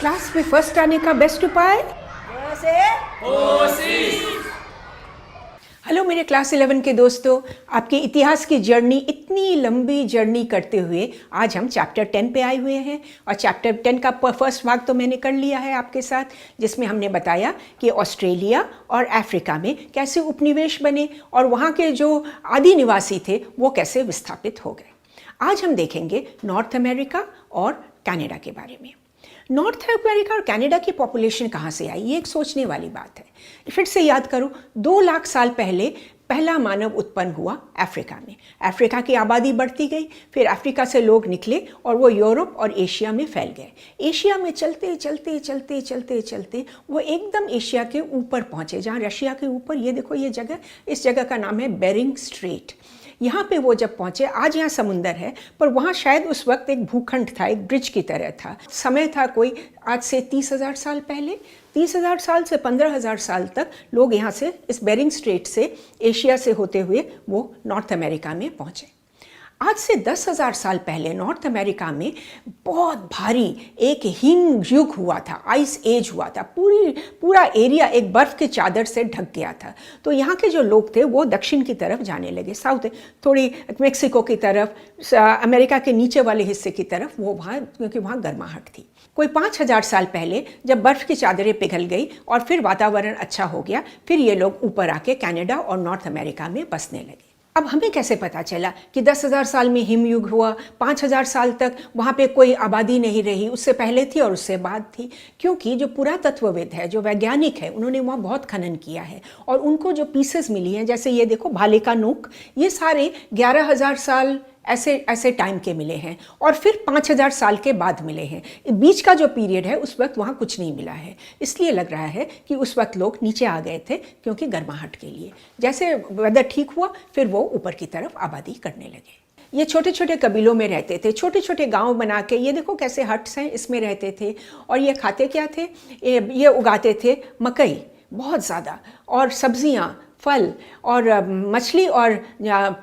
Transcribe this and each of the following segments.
Class में first आने का बेस्ट उपाय हेलो मेरे क्लास 11 के दोस्तों, आपके इतिहास की जर्नी, इतनी लंबी जर्नी करते हुए आज हम चैप्टर 10 पे आए हुए हैं। और चैप्टर 10 का फर्स्ट भाग तो मैंने कर लिया है आपके साथ, जिसमें हमने बताया कि ऑस्ट्रेलिया और अफ्रीका में कैसे उपनिवेश बने और वहाँ के जो आदि निवासी थे वो कैसे विस्थापित हो गए। आज हम देखेंगे नॉर्थ अमेरिका और कनाडा के बारे में। नॉर्थ अमेरिका और कनाडा की पॉपुलेशन कहाँ से आई, ये एक सोचने वाली बात है। फिर से याद करो, 2 लाख साल पहले पहला मानव उत्पन्न हुआ अफ्रीका में। अफ्रीका की आबादी बढ़ती गई, फिर अफ्रीका से लोग निकले और वो यूरोप और एशिया में फैल गए। एशिया में चलते चलते चलते चलते चलते वो एकदम एशिया के ऊपर पहुँचे, जहाँ रशिया के ऊपर, ये देखो ये जगह, इस जगह का नाम है बेरिंग स्ट्रेट। यहाँ पे वो जब पहुँचे, आज यहाँ समुंदर है, पर वहाँ शायद उस वक्त एक भूखंड था, एक ब्रिज की तरह था। समय था कोई आज से 30,000 साल पहले। 30,000 साल से 15,000 साल तक लोग यहाँ से, इस बेरिंग स्ट्रेट से, एशिया से होते हुए वो नॉर्थ अमेरिका में पहुँचे। आज से 10,000 साल पहले नॉर्थ अमेरिका में बहुत भारी एक हिम युग हुआ था, आइस एज हुआ था। पूरा एरिया एक बर्फ़ के चादर से ढक गया था। तो यहाँ के जो लोग थे वो दक्षिण की तरफ जाने लगे, साउथ, थोड़ी मेक्सिको की तरफ, अमेरिका के नीचे वाले हिस्से की तरफ, वो वहाँ, क्योंकि वहाँ गर्माहट थी। कोई 5,000 साल पहले जब बर्फ़ की चादरें पिघल गई और फिर वातावरण अच्छा हो गया, फिर ये लोग ऊपर आके कनाडा और नॉर्थ अमेरिका में बसने लगे। अब हमें कैसे पता चला कि 10,000 साल में हिमयुग हुआ, 5,000 साल तक वहाँ पे कोई आबादी नहीं रही, उससे पहले थी और उससे बाद थी? क्योंकि जो पुरातत्वविद है, जो वैज्ञानिक है, उन्होंने वहाँ बहुत खनन किया है और उनको जो पीसेस मिली हैं, जैसे ये देखो भाले का नोक, ये सारे 11,000 साल ऐसे टाइम के मिले हैं और फिर 5,000 साल के बाद मिले हैं। बीच का जो पीरियड है उस वक्त वहाँ कुछ नहीं मिला है। इसलिए लग रहा है कि उस वक्त लोग नीचे आ गए थे, क्योंकि गर्माहट के लिए। जैसे वेदर ठीक हुआ, फिर वो ऊपर की तरफ आबादी करने लगे। ये छोटे छोटे कबीलों में रहते थे, छोटे छोटे गांव बना के, ये देखो कैसे हट्स हैं, इसमें रहते थे। और ये खाते क्या थे? ये उगाते थे मकई बहुत ज़्यादा, और सब्जियाँ, फल, और मछली और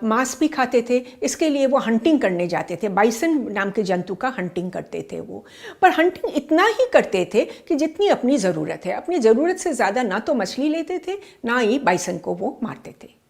मांस भी खाते थे। इसके लिए वो हंटिंग करने जाते थे, बाइसन नाम के जंतु का हंटिंग करते थे वो। पर हंटिंग इतना ही करते थे कि जितनी अपनी ज़रूरत है, अपनी ज़रूरत से ज़्यादा ना तो मछली लेते थे, ना ही बाइसन को वो मारते थे।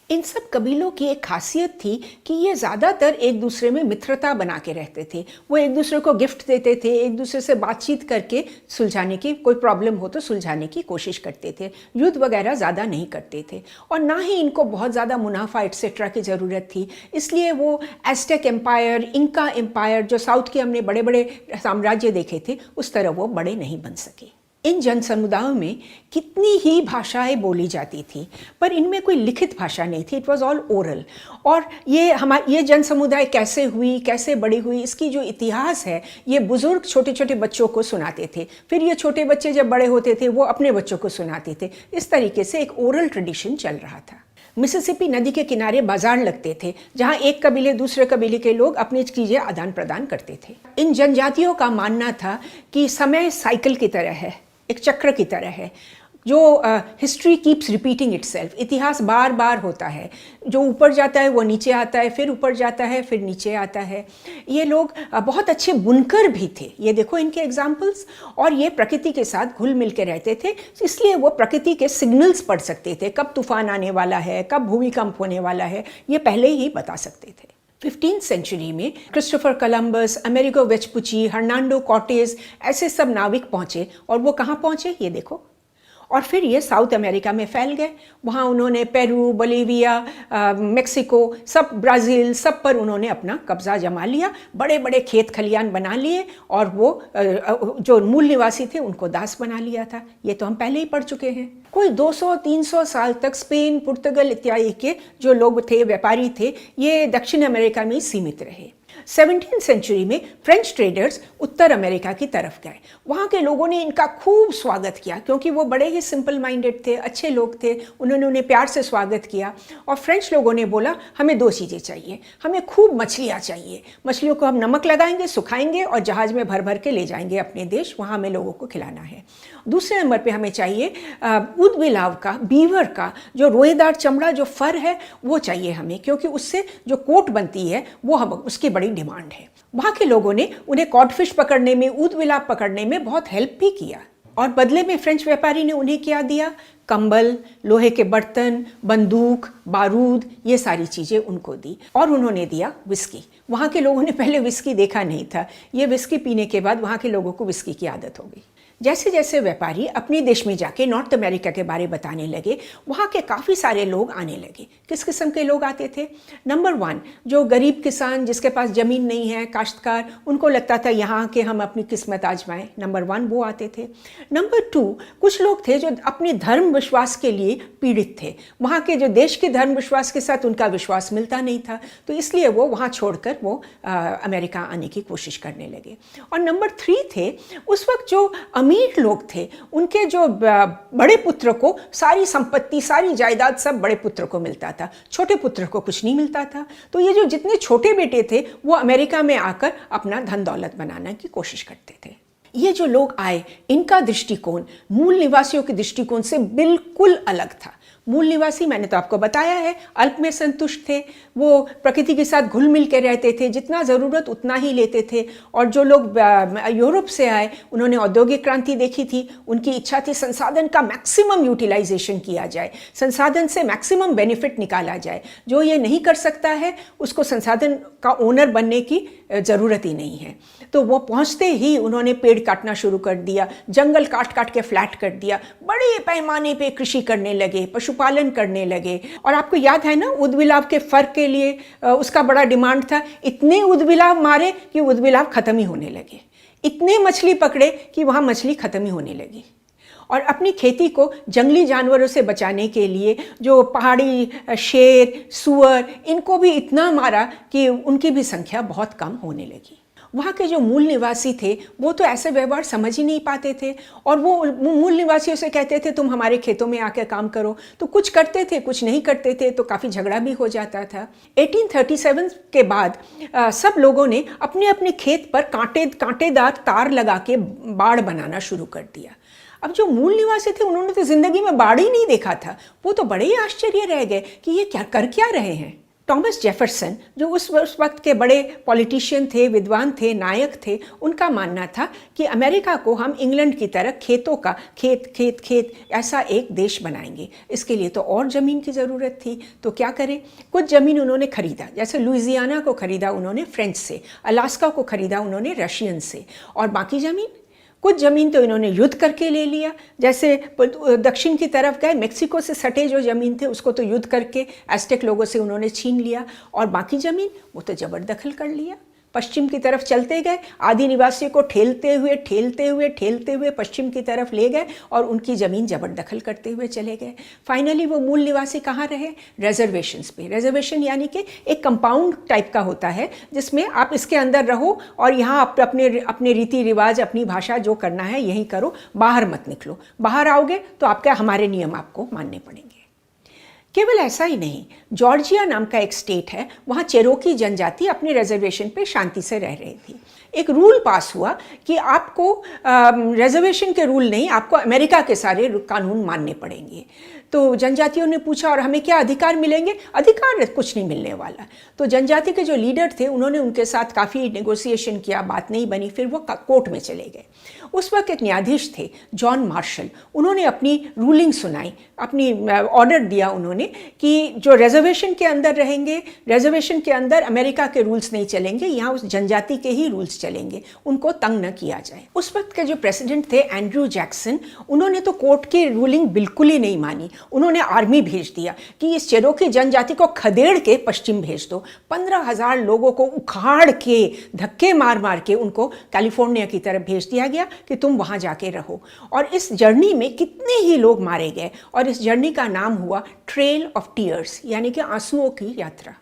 इन सब कबीलों की एक खासियत थी कि ये ज़्यादातर एक दूसरे में मित्रता बना के रहते थे। वो एक दूसरे को गिफ्ट देते थे, एक दूसरे से बातचीत करके सुलझाने की, कोई प्रॉब्लम हो तो सुलझाने की कोशिश करते थे। युद्ध वगैरह ज़्यादा नहीं करते थे और ना ही इनको बहुत ज़्यादा मुनाफा एक्सेट्रा की ज़रूरत थी। इसलिए वो एज़टेक एम्पायर, इंका एम्पायर, जो साउथ के हमने बड़े बड़े साम्राज्य देखे थे, उस तरह वो बड़े नहीं बन सके। इन जन समुदायों में कितनी ही भाषाएं बोली जाती थी, पर इनमें कोई लिखित भाषा नहीं थी। It was all oral. और ये जन समुदाय कैसे हुई, कैसे बड़ी हुई, इसकी जो इतिहास है, ये बुज़ुर्ग छोटे छोटे बच्चों को सुनाते थे। फिर ये छोटे बच्चे जब बड़े होते थे, वो अपने बच्चों को सुनाते थे। इस तरीके से एक ओरल ट्रेडिशन चल रहा था। मिसिसिपी नदी के किनारे बाजार लगते थे, जहां एक कबीले दूसरे कबीले के लोग अपनी चीज़ें आदान प्रदान करते थे। इन जनजातियों का मानना था कि समय साइकिल की तरह है, एक चक्र की तरह है, जो हिस्ट्री कीप्स रिपीटिंग इटसेल्फ, इतिहास बार बार होता है। जो ऊपर जाता है वो नीचे आता है, फिर ऊपर जाता है, फिर नीचे आता है। ये लोग बहुत अच्छे बुनकर भी थे, ये देखो इनके एग्जाम्पल्स। और ये प्रकृति के साथ घुल मिल के रहते थे, इसलिए वो प्रकृति के सिग्नल्स पढ़ सकते थे। कब तूफान आने वाला है, कब भूमिकंप होने वाला है, ये पहले ही बता सकते थे। 15th सेंचुरी में Christopher Columbus, Amerigo Vespucci, Hernando Cortez, ऐसे सब नाविक पहुँचे। और वो कहाँ पहुँचे, ये देखो। और फिर ये साउथ अमेरिका में फैल गए। वहाँ उन्होंने पेरू, बोलिविया, मेक्सिको, सब, ब्राज़ील, सब पर उन्होंने अपना कब्ज़ा जमा लिया। बड़े बड़े खेत खलियान बना लिए और वो जो मूल निवासी थे उनको दास बना लिया था। ये तो हम पहले ही पढ़ चुके हैं। कोई 200-300 साल तक स्पेन, पुर्तगाल इत्यादि के जो लोग थे, व्यापारी थे, ये दक्षिण अमेरिका में ही सीमित रहे। 17th सेंचुरी में फ्रेंच ट्रेडर्स उत्तर अमेरिका की तरफ गए। वहाँ के लोगों ने इनका खूब स्वागत किया, क्योंकि वो बड़े ही सिंपल माइंडेड थे, अच्छे लोग थे। उन्होंने उन्हें प्यार से स्वागत किया। और फ्रेंच लोगों ने बोला, हमें 2 चीज़ें चाहिए, हमें खूब मछलियाँ चाहिए, मछलियों को हम नमक लगाएंगे, सुखाएंगे और जहाज़ में भर भर के ले जाएंगे अपने देश, वहाँ हमें लोगों को खिलाना है। दूसरे नंबर पे हमें चाहिए ऊदबिलाव का, बीवर का, जो रोएदार चमड़ा, जो फर है, वो चाहिए हमें, क्योंकि उससे जो कोट बनती है वो हम उसकी बड़ी डिमांड है। वहाँ के लोगों ने उन्हें कॉडफिश पकड़ने में, ऊदबिलाव पकड़ने में बहुत हेल्प भी किया और बदले में फ्रेंच व्यापारी ने उन्हें क्या दिया? कंबल, लोहे के बर्तन, बंदूक, बारूद, ये सारी चीज़ें उनको दी और उन्होंने दिया विस्की। वहाँ के लोगों ने पहले विस्की देखा नहीं था, ये विस्की पीने के बाद वहाँ के लोगों को विस्की की आदत हो गई। जैसे जैसे व्यापारी अपने देश में जाके नॉर्थ अमेरिका के बारे बताने लगे, वहाँ के काफ़ी सारे लोग आने लगे। किस किस्म के लोग आते थे? नंबर 1, जो गरीब किसान जिसके पास ज़मीन नहीं है, काश्तकार, उनको लगता था यहाँ के हम अपनी किस्मत आजमाएं। नंबर 1 वो आते थे। नंबर 2, कुछ लोग थे जो अपने धर्म विश्वास के लिए पीड़ित थे। वहाँ के जो देश के धर्म विश्वास के साथ उनका विश्वास मिलता नहीं था, तो इसलिए वो वहाँ छोड़कर वो अमेरिका आने की कोशिश करने लगे। और नंबर 3 थे उस वक्त जो अमीर लोग थे, उनके जो बड़े पुत्र को सारी संपत्ति, सारी जायदाद सब बड़े पुत्र को मिलता था, छोटे पुत्र को कुछ नहीं मिलता था। तो ये जो जितने छोटे बेटे थे वो अमेरिका में आकर अपना धन दौलत बनाने की कोशिश करते थे। ये जो लोग आए, इनका दृष्टिकोण मूल निवासियों के दृष्टिकोण से बिल्कुल अलग था। मूल निवासी, मैंने तो आपको बताया है, अल्प में संतुष्ट थे, वो प्रकृति के साथ घुल मिल के रहते थे, जितना ज़रूरत उतना ही लेते थे। और जो लोग यूरोप से आए, उन्होंने औद्योगिक क्रांति देखी थी, उनकी इच्छा थी संसाधन का मैक्सिमम यूटिलाइजेशन किया जाए, संसाधन से मैक्सिमम बेनिफिट निकाला जाए। जो ये नहीं कर सकता है उसको संसाधन का ओनर बनने की ज़रूरत ही नहीं है। तो वो पहुँचते ही उन्होंने पेड़ काटना शुरू कर दिया, जंगल काट काट के फ्लैट कर दिया, बड़े पैमाने पे कृषि करने लगे, पशुपालन करने लगे। और आपको याद है ना, ऊदबिलाव के फर के लिए उसका बड़ा डिमांड था। इतने ऊदबिलाव मारे कि ऊदबिलाव खत्म ही होने लगे, इतने मछली पकड़े कि वहाँ मछली खत्म ही होने लगी। और अपनी खेती को जंगली जानवरों से बचाने के लिए जो पहाड़ी शेर, सूअर, इनको भी इतना मारा कि उनकी भी संख्या बहुत कम होने लगी। वहाँ के जो मूल निवासी थे वो तो ऐसे व्यवहार समझ ही नहीं पाते थे और वो मूल निवासियों से कहते थे तुम हमारे खेतों में आकर काम करो, तो कुछ करते थे, कुछ नहीं करते थे, तो काफ़ी झगड़ा भी हो जाता था। 1837 के बाद सब लोगों ने अपने अपने खेत पर कांटेदार तार लगा के बाड़ बनाना शुरू कर दिया। अब जो मूल निवासी थे उन्होंने तो ज़िंदगी में बाड़ ही नहीं देखा था, वो तो बड़े ही आश्चर्य रह गए कि ये क्या कर क्या रहे हैं। थॉमस जेफरसन, जो उस वक्त के बड़े पॉलिटिशियन थे, विद्वान थे, नायक थे, उनका मानना था कि अमेरिका को हम इंग्लैंड की तरह खेतों का खेत ऐसा एक देश बनाएंगे। इसके लिए तो और ज़मीन की ज़रूरत थी, तो क्या करें? कुछ ज़मीन उन्होंने खरीदा, जैसे लुइजियाना को खरीदा उन्होंने फ्रेंच से, अलास्का को खरीदा उन्होंने रशियन से, और बाकी ज़मीन, कुछ ज़मीन तो इन्होंने युद्ध करके ले लिया। जैसे दक्षिण की तरफ गए, मेक्सिको से सटे जो ज़मीन थे उसको तो युद्ध करके एज़टेक लोगों से उन्होंने छीन लिया, और बाकी ज़मीन वो तो जबरदखल कर लिया। पश्चिम की तरफ चलते गए, आदि निवासियों को ठेलते हुए पश्चिम की तरफ ले गए और उनकी ज़मीन जबरदखल करते हुए चले गए। फाइनली वो मूल निवासी कहाँ रहे? रिजर्वेशंस पे। रिजर्वेशन यानी कि एक कंपाउंड टाइप का होता है जिसमें आप इसके अंदर रहो और यहाँ आप अपने रीति रिवाज, अपनी भाषा जो करना है यही करो, बाहर मत निकलो। बाहर आओगे तो आपका हमारे नियम आपको मानने पड़ेंगे। केवल ऐसा ही नहीं, जॉर्जिया नाम का एक स्टेट है, वहाँ चेरोकी जनजाति अपने रिजर्वेशन पे शांति से रह रही थी। एक रूल पास हुआ कि आपको रिजर्वेशन के रूल नहीं, आपको अमेरिका के सारे कानून मानने पड़ेंगे। तो जनजातियों ने पूछा और हमें क्या अधिकार मिलेंगे? अधिकार कुछ नहीं मिलने वाला। तो जनजाति के जो लीडर थे उन्होंने उनके साथ काफ़ी नेगोशिएशन किया, बात नहीं बनी, फिर वो कोर्ट में चले गए। उस वक्त एक न्यायाधीश थे जॉन मार्शल, उन्होंने अपनी रूलिंग सुनाई, अपनी ऑर्डर दिया उन्होंने कि जो रिजर्वेशन के अंदर रहेंगे, रिजर्वेशन के अंदर अमेरिका के रूल्स नहीं चलेंगे, यहाँ उस जनजाति के ही रूल्स चलेंगे, उनको तंग न किया जाए। उस वक्त के जो प्रेसिडेंट थे एंड्रू जैक्सन, उन्होंने तो कोर्ट की रूलिंग बिल्कुल ही नहीं मानी। उन्होंने आर्मी भेज दिया कि इस चेरोकी जनजाति को खदेड़ के पश्चिम भेज दो। 15,000 लोगों को उखाड़ के, धक्के मार मार के उनको कैलिफोर्निया की तरफ भेज दिया गया कि तुम वहाँ जाके रहो। और इस जर्नी में कितने ही लोग मारे गए और इस जर्नी का नाम हुआ ट्रेल ऑफ टीयर्स, यानी कि आंसुओं की यात्रा।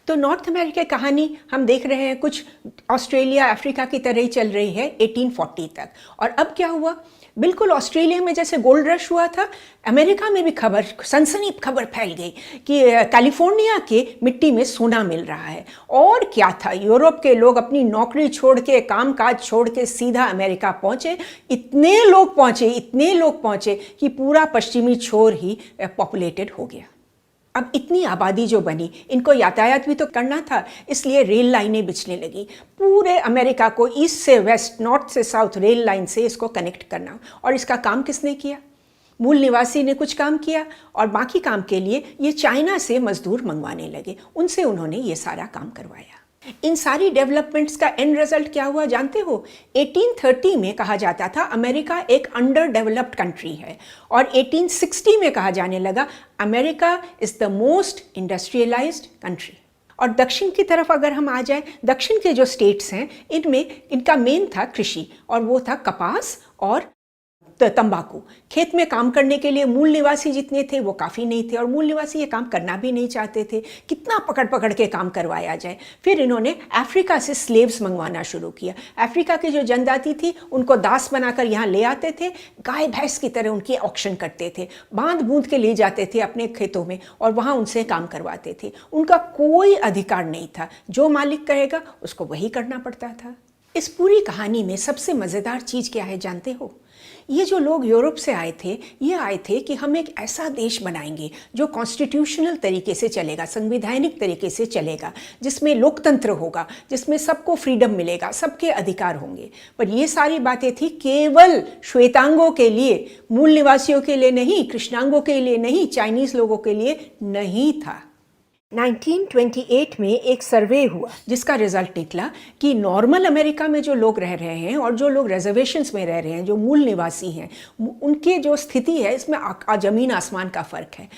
तो नॉर्थ अमेरिका की कहानी हम देख रहे हैं कुछ ऑस्ट्रेलिया, अफ्रीका की तरह ही चल रही है 1840 तक। और अब क्या हुआ? बिल्कुल ऑस्ट्रेलिया में जैसे गोल्ड रश हुआ था, अमेरिका में भी सनसनी खबर फैल गई कि कैलिफोर्निया के मिट्टी में सोना मिल रहा है। और क्या था, यूरोप के लोग अपनी नौकरी छोड़ के, कामकाज छोड़ के सीधा अमेरिका पहुंचे। इतने लोग पहुंचे कि पूरा पश्चिमी छोर ही पॉपुलेटेड हो गया। अब इतनी आबादी जो बनी, इनको यातायात भी तो करना था, इसलिए रेल लाइनें बिछने लगी। पूरे अमेरिका को ईस्ट से वेस्ट, नॉर्थ से साउथ रेल लाइन से इसको कनेक्ट करना। और इसका काम किसने किया? मूल निवासी ने कुछ काम किया, और बाकी काम के लिए ये चाइना से मजदूर मंगवाने लगे, उनसे उन्होंने ये सारा काम करवाया। इन सारी डेवलपमेंट्स का एंड रिजल्ट क्या हुआ जानते हो? 1830 में कहा जाता था अमेरिका एक अंडर डेवलप्ड कंट्री है, और 1860 में कहा जाने लगा America is the most industrialised country. और दक्षिण की तरफ अगर हम आ जाए, दक्षिण के जो स्टेट्स हैं इनमें इनका मेन था कृषि, और वो था कपास और तंबाकू। खेत में काम करने के लिए मूल निवासी जितने थे वो काफ़ी नहीं थे, और मूल निवासी ये काम करना भी नहीं चाहते थे। कितना पकड़ पकड़ के काम करवाया जाए। फिर इन्होंने अफ्रीका से स्लेव्स मंगवाना शुरू किया। अफ्रीका की जो जनजाति थी उनको दास बनाकर यहाँ ले आते थे, गाय भैंस की तरह उनकी ऑक्शन करते थे, बांध बूंद के ले जाते थे अपने खेतों में, और वहाँ उनसे काम करवाते थे। उनका कोई अधिकार नहीं था, जो मालिक कहेगा उसको वही करना पड़ता था। इस पूरी कहानी में सबसे मज़ेदार चीज़ क्या है जानते हो? ये जो लोग यूरोप से आए थे, ये आए थे कि हम एक ऐसा देश बनाएंगे जो कॉन्स्टिट्यूशनल तरीके से चलेगा, संवैधानिक तरीके से चलेगा, जिसमें लोकतंत्र होगा, जिसमें सबको फ्रीडम मिलेगा, सबके अधिकार होंगे। पर ये सारी बातें थी केवल श्वेतांगों के लिए, मूल निवासियों के लिए नहीं, कृष्णांगों के लिए नहीं, चाइनीज़ लोगों के लिए नहीं था। 1928 में एक सर्वे हुआ जिसका रिजल्ट निकला कि नॉर्मल अमेरिका में जो लोग रह रहे हैं और जो लोग रिजर्वेशंस में रह रहे हैं, जो मूल निवासी हैं, उनके जो स्थिति है इसमें ज़मीन आसमान का फ़र्क है।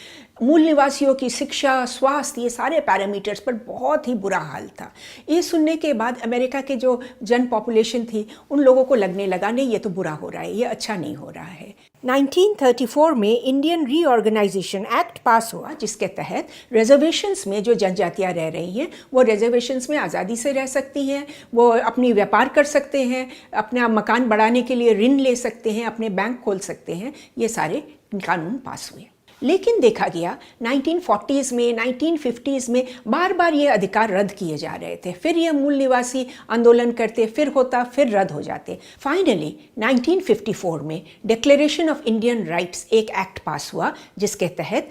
मूल निवासियों की शिक्षा, स्वास्थ्य, ये सारे पैरामीटर्स पर बहुत ही बुरा हाल था। ये सुनने के बाद अमेरिका के जो जन पॉपुलेशन थी उन लोगों को लगने लगा नहीं, ये तो बुरा हो रहा है, ये अच्छा नहीं हो रहा है। 1934 में इंडियन रीऑर्गेनाइजेशन एक्ट पास हुआ, जिसके तहत रिजर्वेशंस में जो जनजातियां रह रही हैं वो रिजर्वेशंस में आज़ादी से रह सकती हैं, वो अपनी व्यापार कर सकते हैं, अपना मकान बढ़ाने के लिए ऋण ले सकते हैं, अपने बैंक खोल सकते हैं। ये सारे कानून पास हुए। लेकिन देखा गया 1940s में, 1950s में बार बार ये अधिकार रद्द किए जा रहे थे। फिर ये मूल निवासी आंदोलन करते, फिर होता, फिर रद्द हो जाते। फाइनली 1954 में डिक्लेरेशन ऑफ इंडियन राइट्स एक एक्ट पास हुआ, जिसके तहत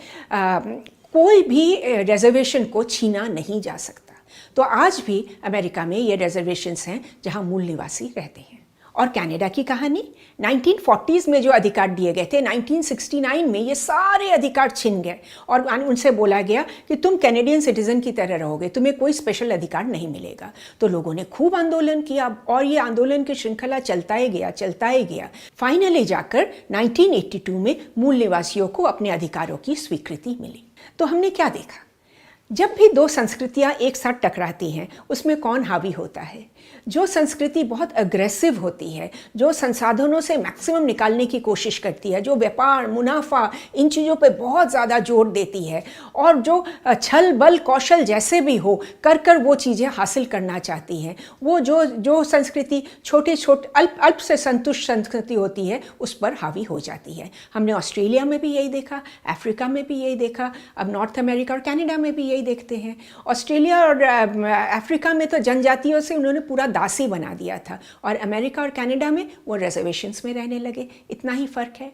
कोई भी रिजर्वेशन को छीना नहीं जा सकता। तो आज भी अमेरिका में ये रिजर्वेशंस हैं जहाँ मूल निवासी रहते हैं। और कनाडा की कहानी, 1940s में जो अधिकार दिए गए थे, 1969 में ये सारे अधिकार छिन गए और उनसे बोला गया कि तुम कैनेडियन सिटीजन की तरह रहोगे, तुम्हें कोई स्पेशल अधिकार नहीं मिलेगा। तो लोगों ने खूब आंदोलन किया और ये आंदोलन की श्रृंखला चलता ही गया। फाइनली जाकर 1982 में मूल निवासियों को अपने अधिकारों की स्वीकृति मिली। तो हमने क्या देखा? जब भी दो संस्कृतियाँ एक साथ टकराती हैं उसमें कौन हावी होता है? जो संस्कृति बहुत अग्रेसिव होती है, जो संसाधनों से मैक्सिमम निकालने की कोशिश करती है, जो व्यापार, मुनाफा, इन चीज़ों पे बहुत ज़्यादा जोर देती है, और जो छल बल कौशल जैसे भी हो कर वो चीज़ें हासिल करना चाहती हैं, वो जो संस्कृति छोटे अल्प से संतुष्ट संस्कृति होती है उस पर हावी हो जाती है। हमने ऑस्ट्रेलिया में भी यही देखा, अफ्रीका में भी यही देखा, अब नॉर्थ अमेरिका और कनाडा में भी यही देखते हैं। ऑस्ट्रेलिया और अफ्रीका में तो जनजातियों से उन्होंने पूरा दासी बना दिया था, और अमेरिका और कनाडा में वो रिजर्वेशंस में रहने लगे। इतना ही फ़र्क है।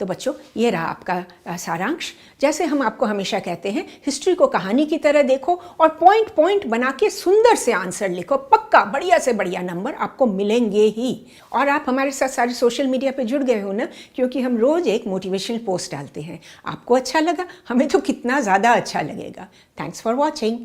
तो बच्चों, ये रहा आपका सारांश। जैसे हम आपको हमेशा कहते हैं, हिस्ट्री को कहानी की तरह देखो और पॉइंट पॉइंट बना के सुंदर से आंसर लिखो, पक्का बढ़िया से बढ़िया नंबर आपको मिलेंगे ही। और आप हमारे साथ सारे सोशल मीडिया पे जुड़ गए हो ना, क्योंकि हम रोज़ एक मोटिवेशनल पोस्ट डालते हैं। आपको अच्छा लगा, हमें तो कितना ज़्यादा अच्छा लगेगा। Thanks for watching.